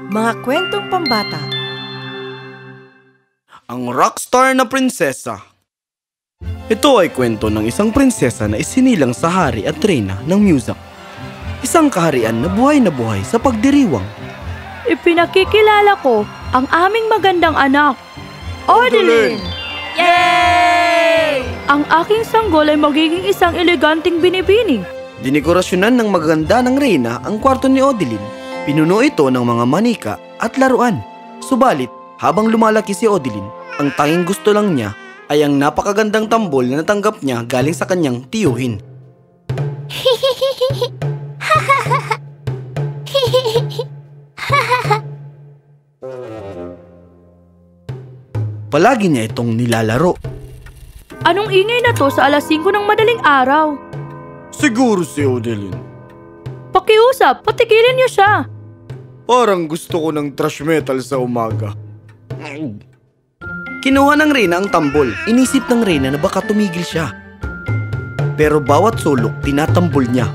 Mga kwentong pambata. Ang rockstar na prinsesa. Ito ay kwento ng isang prinsesa na isinilang sa hari at reyna ng Musa. Isang kaharian na buhay sa pagdiriwang. Ipinakikilala ko ang aming magandang anak, Odeline! Yay! Ang aking sanggol ay magiging isang eleganting binibining. Dinikorasyonan ng maganda ng reyna ang kwarto ni Odeline. Pinuno ito ng mga manika at laruan. Subalit, habang lumalaki si Odeline, ang tanging gusto lang niya ay ang napakagandang tambol na natanggap niya galing sa kanyang tiyuhin. Palagi niya itong nilalaro. Anong ingay na to sa alas 5 ng madaling araw? Siguro si Odeline. Pakiusap, patigilin niyo siya. Parang gusto ko ng thrash metal sa umaga. Kinuha ng reyna ang tambol. Inisip ng reyna na baka tumigil siya. Pero bawat sulok, tinatambol niya.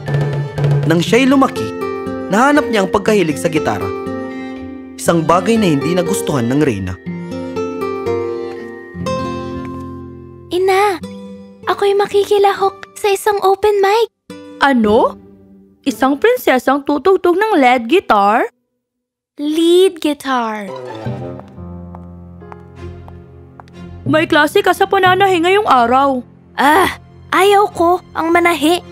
Nang siya'y lumaki, nahanap niya ang pagkahilig sa gitara. Isang bagay na hindi nagustuhan ng reyna. Ina, ako'y makikilahok sa isang open mic. Ano? Isang prinsesang tutugtog ng lead guitar? Lead guitar. May klase ka sa pananahi ngayong araw. Ayaw ko ang manahi.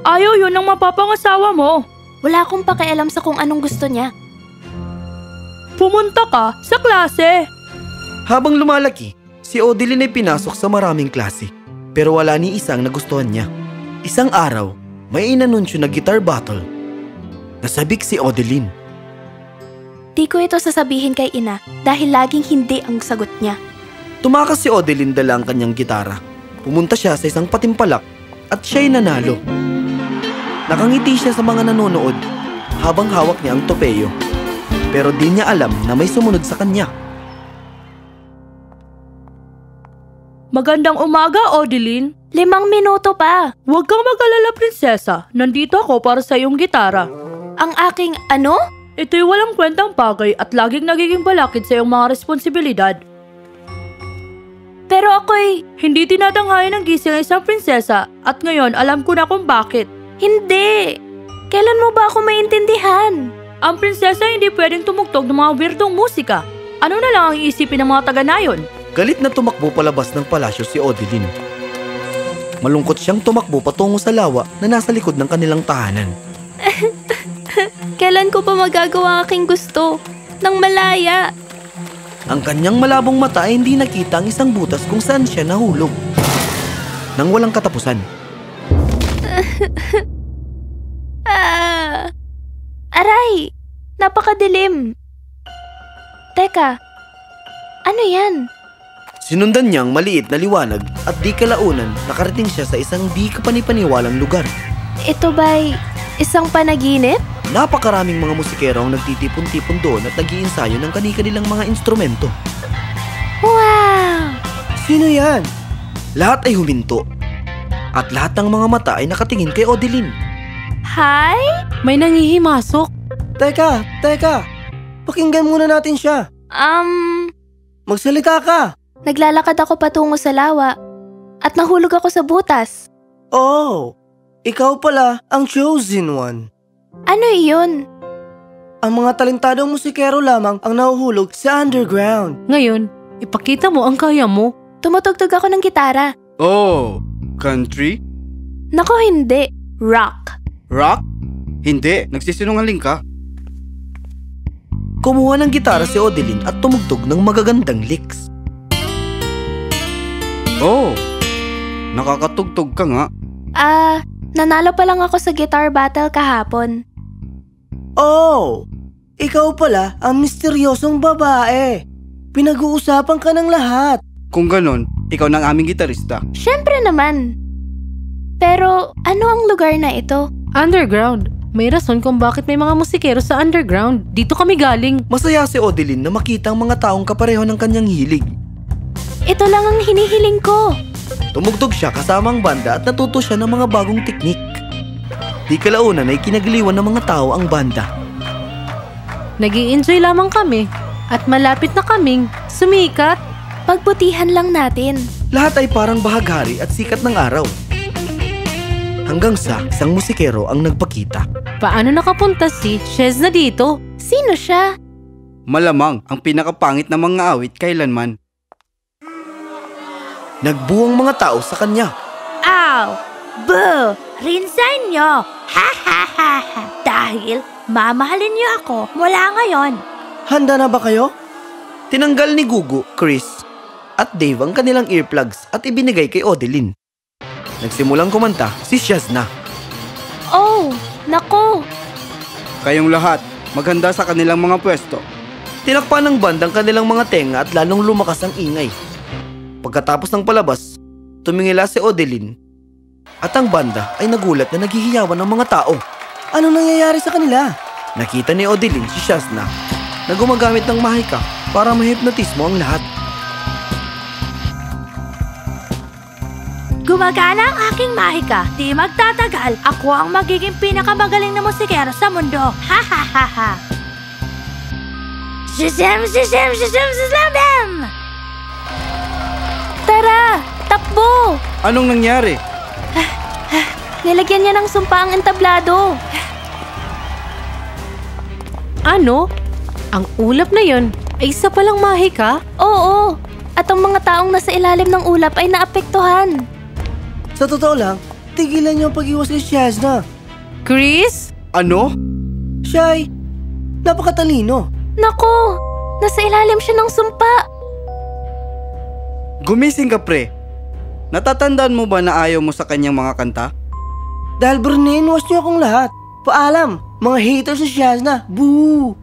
Ayaw yun ng mapapangasawa mo. Wala akong pakialam sa kung anong gusto niya. Pumunta ka sa klase. Habang lumalaki, si Odeline ay pinasok sa maraming klase. Pero wala ni isang nagustuhan niya. Isang araw, may inanunsyo na guitar battle. Nasabik si Odeline. Di ko ito sasabihin kay ina dahil laging hindi ang sagot niya. Tumakas si Odeline dala ang kanyang gitara. Pumunta siya sa isang patimpalak at siya'y nanalo. Nakangiti siya sa mga nanonood habang hawak niya ang topeyo. Pero di niya alam na may sumunod sa kanya. Magandang umaga, Odeline. 5 minuto pa. Huwag kang mag-alala, prinsesa. Nandito ako para sa iyong gitara. Ang aking ano? Ito'y walang kwentang bagay at laging nagiging balakid sa iyong mga responsibilidad. Pero ako'y... Hindi tinatanghayan ng gising ang isang prinsesa at ngayon alam ko na kung bakit. Hindi! Kailan mo ba ako maintindihan? Ang prinsesa hindi pwedeng tumugtog ng mga weirdong musika. Ano na lang ang iisipin ng mga taga-nayon? Galit na tumakbo palabas ng palasyo si Odeline. Malungkot siyang tumakbo patungo sa lawa na nasa likod ng kanilang tahanan. Kailan ko pa magagawa ang aking gusto? Nang malaya. Ang kanyang malabong mata ay hindi nakita ang isang butas kung saan siya nahulog. Nang walang katapusan. Aray! Napakadilim. Teka, ano yan? Sinundan niyang maliit na liwanag at di kalaunan nakarating siya sa isang di kapanipaniwalang lugar. Ito ba'y isang panaginip? Napakaraming mga musikero ang nagtitipon-tipon doon at nag-iinsayo ng kani-kanilang mga instrumento. Wow! Sino yan? Lahat ay huminto. At lahat ng mga mata ay nakatingin kay Odeline. Hi? May nangihimasok. Teka! Pakinggan muna natin siya. Magsalita ka! Naglalakad ako patungo sa lawa at nahulog ako sa butas. Oh, ikaw pala ang chosen one. Ano iyon? Ang mga talentadong musikero lamang ang nahuhulog sa underground. Ngayon, ipakita mo ang kaya mo. Tumutugtog ako ng gitara. Oh, country? Nako hindi, rock. Rock? Hindi, nagsisinungaling ka. Kumuha ng gitara si Odeline at tumugtog ng magagandang licks. Oh, nakakatugtog ka nga. Nanalo pa lang ako sa guitar battle kahapon. Oh, ikaw pala ang misteryosong babae. Pinag-uusapan ka ng lahat. Kung ganon, ikaw na ang aming gitarista. Siyempre naman. Pero ano ang lugar na ito? Underground. May rason kung bakit may mga musikero sa underground. Dito kami galing. Masaya si Odeline na makita ang mga taong kapareho ng kanyang hilig. Ito lang ang hinihiling ko. Tumugtog siya kasama ang banda at natuto siya ng mga bagong teknik. Di kalaunan ay kinagiliwan ng mga tao ang banda. Nag-i-enjoy lamang kami at malapit na kaming sumikat. Pagbutihan lang natin. Lahat ay parang bahaghari at sikat ng araw. Hanggang sa isang musikero ang nagpakita. Paano nakapunta si Shezna dito? Sino siya? Malamang ang pinakapangit na mga awit kailanman. Nagbuwang mga tao sa kanya. Ow! Boo! Rinsain nyo! Ha ha ha ha! Dahil mamahalin nyo ako mula ngayon. Handa na ba kayo? Tinanggal ni Gugu, Chris, at Dave ang kanilang earplugs at ibinigay kay Odeline. Nagsimulang kumanta si Shezna. Oh, nako. Kayong lahat, maghanda sa kanilang mga pwesto. Tinakpan ng band ang kanilang mga tenga at lalong lumakas ang ingay. Pagkatapos ng palabas, tumingila si Odeline at ang banda ay nagulat na naghihiyawan ng mga tao. Ano nangyayari sa kanila? Nakita ni Odeline si Shezna na gumagamit ng mahika para mahipnotismo ang lahat. Gumagana ang aking mahika. Di magtatagal. Ako ang magiging pinakamagaling na musikero sa mundo. Ha ha ha ha. Shazam, shazam, shazam, shazam! Tara, takbo. Anong nangyari? Nilagyan niya ng sumpa ang entablado. Ano? Ang ulap na yon ay isa palang mahika? Oo, at ang mga taong nasa ilalim ng ulap ay naapektuhan. Sa totoo lang, tigilan niyo ang pag-iwas ni Shezna. Chris? Ano? Siya ay napakatalino. Nako, nasa ilalim siya ng sumpa. Gumising ka, pre. Natatandaan mo ba na ayaw mo sa kanyang mga kanta? Dahil brainwash niyo akong lahat. Paalam, mga haters ni Shezna. Boo!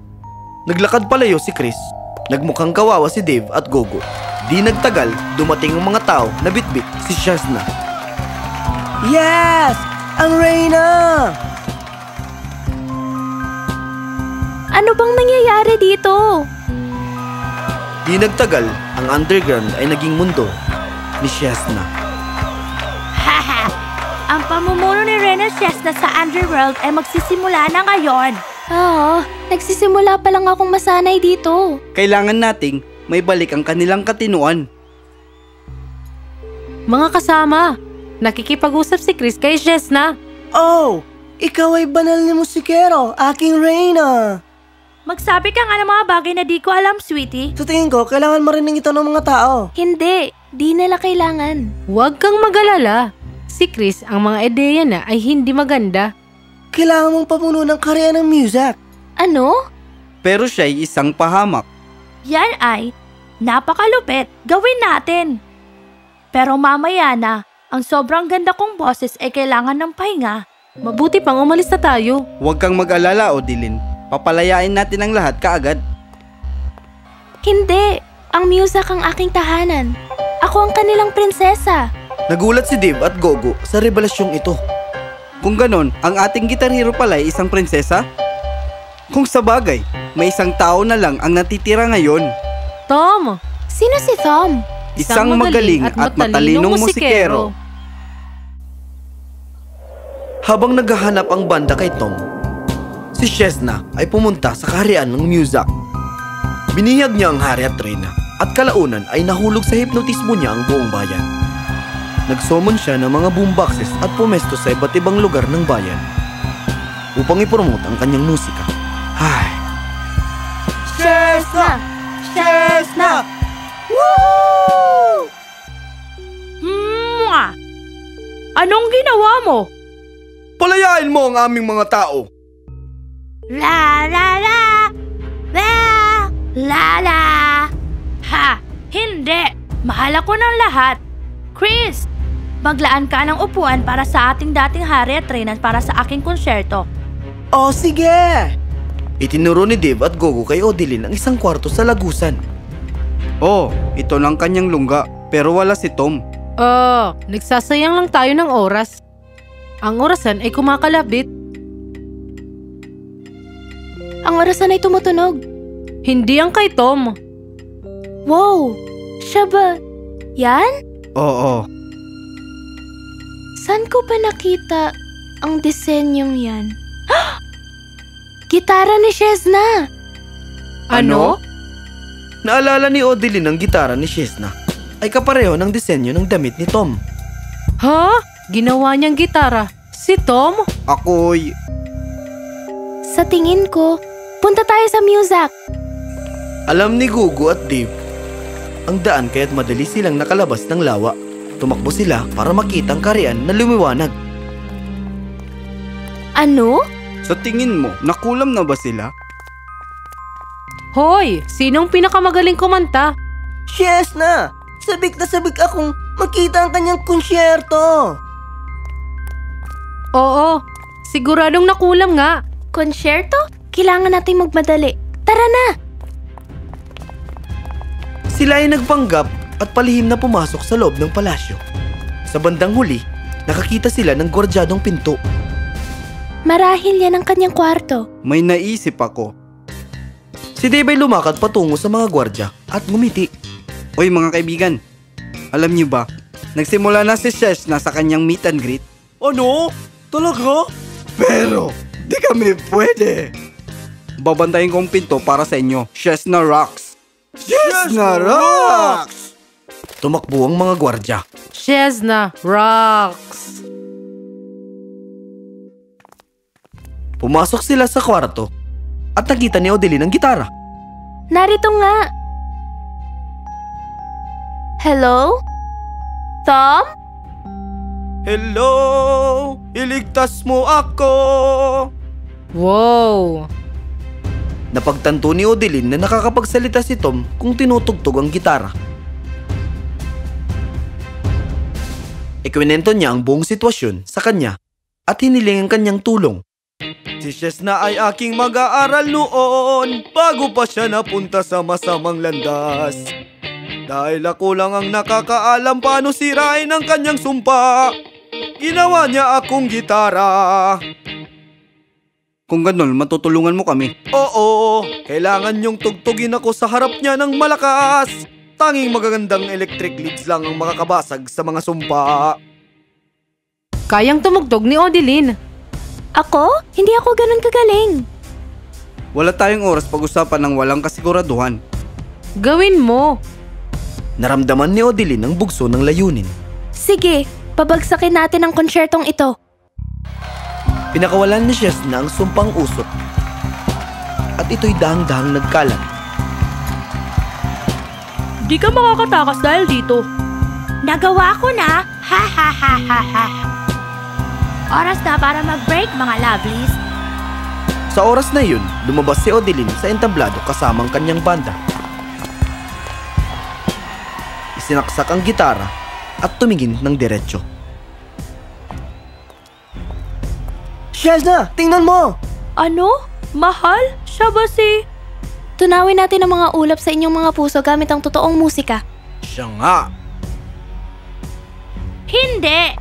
Naglakad palayo si Chris. Nagmukhang kawawa si Dave at Gogo. Di nagtagal, dumating ang mga tao na bitbit si Shezna. Yes! Ang Reyna! Ano bang nangyayari dito? Di nagtagal, ang underground ay naging mundo ni Shezna. Haha! Ang pamumuno ni Reyna Shezna sa underworld ay magsisimula na ngayon. Oo, nagsisimula pa lang akong masanay dito. Kailangan nating may balik ang kanilang katinuan. Mga kasama, nakikipag-usap si Chris kay Shezna. Oh! Ikaw ay banal na musikero, aking Reyna! Magsabi ka nga ng mga bagay na di ko alam, sweetie. Sa tingin ko, kailangan marinig ito ng mga tao. Hindi, di nila kailangan. Huwag kang mag-alala. Si Chris, ang mga ideya na ay hindi maganda. Kailangan mong pamuno ng karya ng music. Ano? Pero siya'y isang pahamak. Yan ay napakalupit. Gawin natin. Pero mamaya na, ang sobrang ganda kong boses ay kailangan ng pahinga. Mabuti pang umalis na tayo. Huwag kang mag-alala, Odeline. Papalayain natin ang lahat kaagad. Hindi, ang music ang aking tahanan. Ako ang kanilang prinsesa. Nagulat si Dave at Gogo sa revelasyong ito. Kung ganon, ang ating gitar hero pala ay isang prinsesa? Kung sa bagay, may isang tao na lang ang natitira ngayon. Tom! Sino si Tom? Isang magaling at matalinong musikero. Habang naghahanap ang banda kay Tom, si Shezna ay pumunta sa kaharian ng music. Binihag niya ang hari at reyna at kalaunan ay nahulog sa hipnotismo niya ang buong bayan. Nagsummon siya ng mga boomboxes at pumesto sa iba't ibang lugar ng bayan upang ipromote ang kanyang musika. Ay! Shezna! Shezna! Woo! Mwah! Anong ginawa mo? Palayain mo ang aming mga tao! La la la! La la la! Ha! Hindi! Mahal ako ng lahat. Chris! Maglaan ka ng upuan para sa ating dating hari at reyna para sa aking konsyerto. O sige! Itinuro ni Dave at Gogo kay Odeline ang isang kwarto sa lagusan. Oh, ito lang kanyang lungga, pero wala si Tom. Nagsasayang lang tayo ng oras. Ang orasan ay kumakalabit. Ang orasan ay tumutunog. Hindi ang kay Tom. Wow! Siya ba? Yan? Oo. Saan ko ba nakita ang disenyong yan? Gitara ni Shezna! Ano? Naalala ni Odeline ang gitara ni Chesna ay kapareho ng disenyo ng damit ni Tom. Ha? Ginawa niyang gitara. Si Tom? Ako'y... Sa tingin ko, punta tayo sa Muzak. Alam ni Gugu at Dave ang daan kaya't madali silang nakalabas ng lawa. Tumakbo sila para makita ang karian na lumiwanag. Ano? Sa tingin mo, nakulam na ba sila? Hoy, sinong pinakamagaling kumanta? Chesna! Sabik na sabik akong makita ang kanyang konsyerto. Oo, siguradong nakulam nga. Konsyerto? Kailangan nating magmadali. Tara na! Sila ay nagpanggap at palihim na pumasok sa loob ng palasyo. Sa bandang huli, nakakita sila ng gordyadong pinto. Marahil yan ang kanyang kwarto. May naisip ako. Si Dave ay lumakad patungo sa mga gwardya at ngumiti. Oy mga kaibigan, alam niyo ba, nagsimula na si Chesna sa kanyang meet and greet. Ano? Talaga? Pero, di kami pwede. Babantayin kong pinto para sa inyo. Chesna rocks! Chesna rocks! Tumakbo ang mga gwardya. Chesna rocks! Pumasok sila sa kwarto at nakita ni Odeline ang gitara. Narito nga. Hello? Tom? Hello! Iligtas mo ako! Wow! Napagtanto ni Odeline na nakakapagsalita si Tom kung tinutugtog ang gitara. Ikwinento niya ang buong sitwasyon sa kanya at hiniling ang kanyang tulong. Si Chesna ay aking mag-aaral noon bago pa siya napunta sa masamang landas. Dahil ako lang ang nakakaalam paano sirain ang kanyang sumpa, ginawa niya akong gitara. Kung ganun, matutulungan mo kami. Oo, kailangan niyong tugtugin ako sa harap niya ng malakas. Tanging magagandang electric leads lang ang makakabasag sa mga sumpa. Kayang tumugtog ni Odeline. Ako? Hindi ako ganun kagaling. Wala tayong oras pag-usapan ng walang kasiguraduhan. Gawin mo. Naramdaman ni Odeline ang bugso ng layunin. Sige, pabagsakin natin ang konsyertong ito. Pinakawalan ni Chesna ang sumpang usok at ito'y dahang-dahang nagkalat. Di ka makakatakas dahil dito. Nagawa ko na! Ha ha ha ha ha! Oras na para mag-break, mga lovelies. Sa oras na yun, lumabas si Odeline sa entablado kasamang kanyang banda. Isinaksak ang gitara at tumingin ng diretsyo. Chesna, tingnan mo! Ano? Mahal? Siya ba si... Tunawin natin ang mga ulap sa inyong mga puso gamit ang totoong musika. Siya nga! Hindi!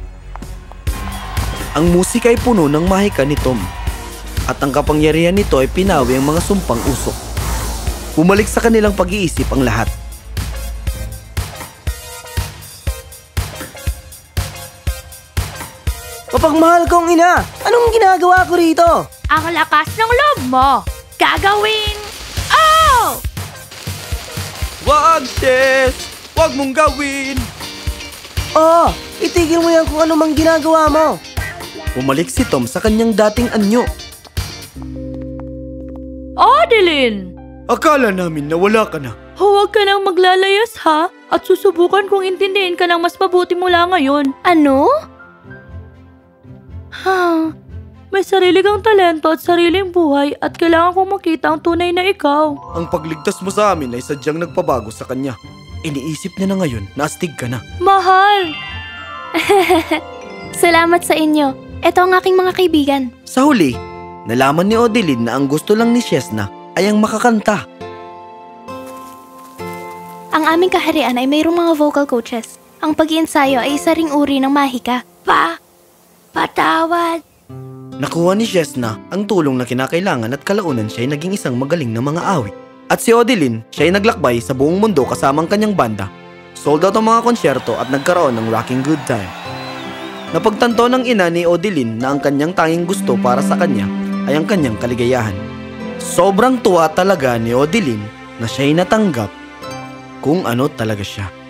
Ang musika ay puno ng mahika ni Tom at ang kapangyarihan nito ay pinawi ang mga sumpang usok. Bumalik sa kanilang pag-iisip ang lahat. Mapagmahal kong ina! Anong ginagawa ko rito? Ang lakas ng loob mo! Gagawin! Oh! Wag, Ches! Wag mong gawin! Oo, itigil mo yan kung ano mang ginagawa mo. Bumalik si Tom sa kanyang dating anyo. Odeline! Akala namin na wala ka na. Huwag ka nang maglalayas ha? At susubukan kong intindihin ka ng mas mabuti mula ngayon. Ano? May sarili kang talento at sariling buhay at kailangan kong makita ang tunay na ikaw. Ang pagligtas mo sa amin ay sadyang nagpabago sa kanya. Iniisip niya na ngayon na astig ka na. Mahal! Salamat sa inyo. Ito ang aking mga kaibigan. Sa huli, nalaman ni Odeline na ang gusto lang ni Chesna ay ang makakanta. Ang aming kaharian ay mayroong mga vocal coaches. Ang pag-iensayo ay isa ring uri ng mahika. Patawad! Nakuha ni Chesna ang tulong na kinakailangan at kalaunan siya ay naging isang magaling na mga awit. At si Odeline, siya ay naglakbay sa buong mundo kasamang kanyang banda. Sold out ang mga konsyerto at nagkaroon ng rocking good time. Napagtanto ng ina ni Odeline na ang kanyang tanging gusto para sa kanya ay ang kanyang kaligayahan. Sobrang tuwa talaga ni Odeline na siya'y natanggap kung ano talaga siya.